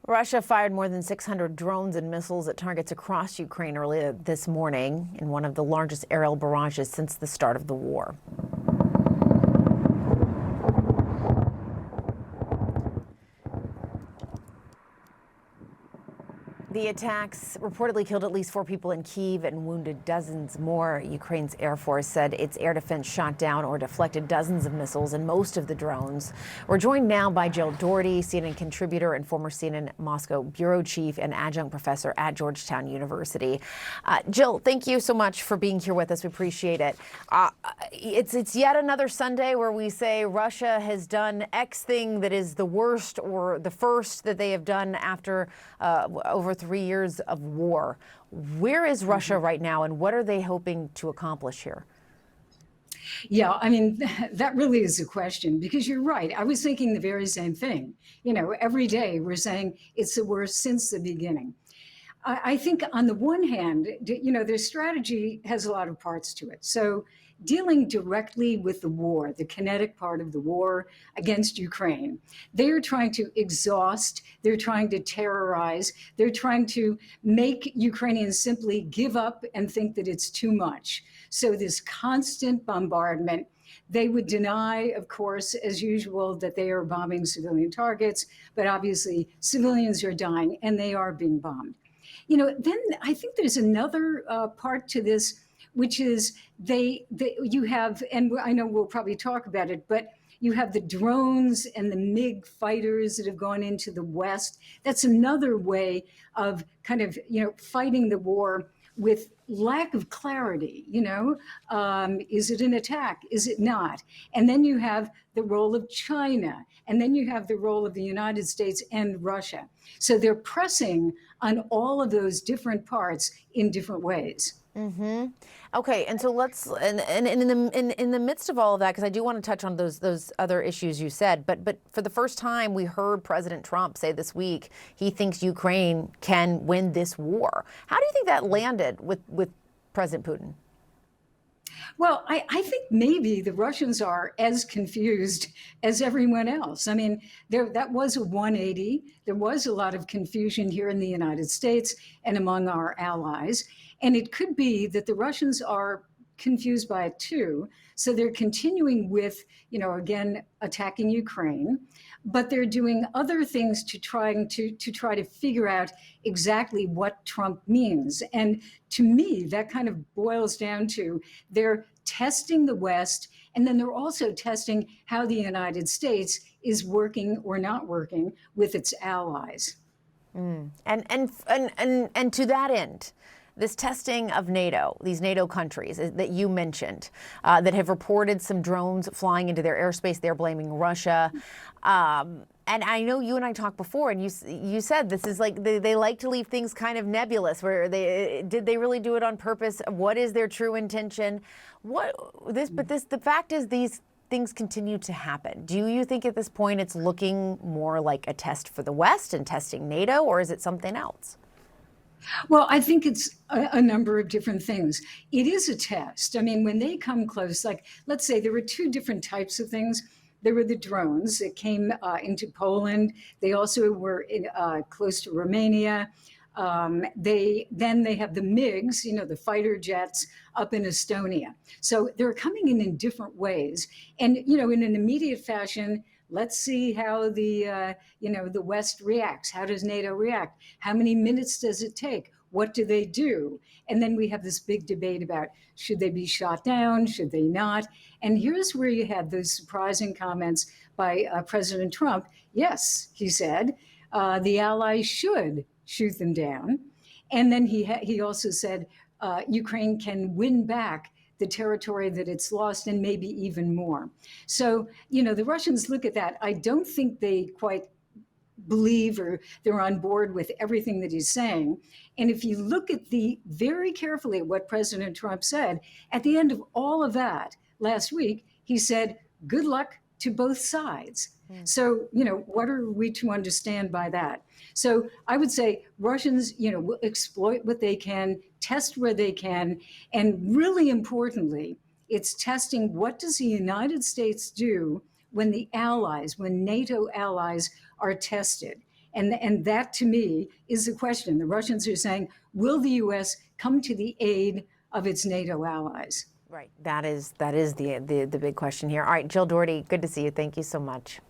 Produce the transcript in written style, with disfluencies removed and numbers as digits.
Russia fired more than 600 drones and missiles at targets across Ukraine earlier this morning in one of the largest aerial barrages since the start of the war. The attacks reportedly killed at least 4 people in Kyiv and wounded dozens more. Ukraine's Air Force said its air defense shot down or deflected dozens of missiles and most of the drones. We're joined now by Jill Doherty, CNN contributor and former CNN Moscow bureau chief and adjunct professor at Georgetown University. Jill, thank you so much for being here with us. We appreciate it. It's yet another Sunday where we say Russia has done X thing that is the worst or the first that they have done after over 3 years of war. Where is Russia right now, and what are they hoping to accomplish here? Yeah, I mean, that really is a question, because you're right. I was thinking the very same thing. You know, every day we're saying it's the worst since the beginning. I think on the one hand, you know, their strategy has a lot of parts to it. So dealing directly with the war, the kinetic part of the war against Ukraine, they're trying to exhaust, they're trying to terrorize, they're trying to make Ukrainians simply give up and think that it's too much. So this constant bombardment, they would deny, of course, as usual, that they are bombing civilian targets, but obviously civilians are dying and they are being bombed. You know, then I think there's another part to this, which is you have, and I know we'll probably talk about it, but you have the drones and the MiG fighters that have gone into the West. That's another way of kind of, you know, fighting the war with lack of clarity. You know, is it an attack? Is it not? And then you have the role of China, and then you have the role of the United States and Russia. So they're pressing on all of those different parts in different ways. Mm-hmm. Okay, and so let's and in the midst of all of that, because I do want to touch on those other issues you said, but for the first time we heard President Trump say this week he thinks Ukraine can win this war. How do you think that landed with President Putin? Well, I think maybe the Russians are as confused as everyone else. I mean, that was a 180. There was a lot of confusion here in the United States and among our allies. And it could be that the Russians are confused by it too. So they're continuing with, you know, again, attacking Ukraine, but they're doing other things to try to figure out exactly what Trump means. And to me, that kind of boils down to they're testing the West, and then they're also testing how the United States is working or not working with its allies. And to that end, this testing of NATO, these NATO countries that you mentioned, that have reported some drones flying into their airspace, they're blaming Russia. And I know you and I talked before, and you said this is like they like to leave things kind of nebulous. Where did they really do it on purpose? What is their true intention? The fact is these things continue to happen. Do you think at this point it's looking more like a test for the West and testing NATO, or is it something else? Well, I think it's a number of different things. It is a test. I mean, when they come close, like, let's say there were 2 different types of things. There were the drones that came into Poland. They also were close to Romania. Then they have the MiGs, you know, the fighter jets up in Estonia. So they're coming in different ways. And, you know, in an immediate fashion, let's see how the West reacts. How does NATO react? How many minutes does it take? What do they do? And then we have this big debate about should they be shot down? Should they not? And here's where you had those surprising comments by President Trump. Yes, he said, the allies should shoot them down. And then he also said Ukraine can win back the territory that it's lost and maybe even more. So, you know, the Russians look at that. I don't think they quite believe or they're on board with everything that he's saying. And if you look at very carefully at what President Trump said, at the end of all of that last week, he said, good luck to both sides. So, you know, what are we to understand by that? So I would say Russians, you know, will exploit what they can, test where they can, and really importantly, it's testing what does the United States do when NATO allies are tested. And that to me is the question. The Russians are saying, will the US come to the aid of its NATO allies? Right. That is the big question here. All right, Jill Doherty, good to see you. Thank you so much.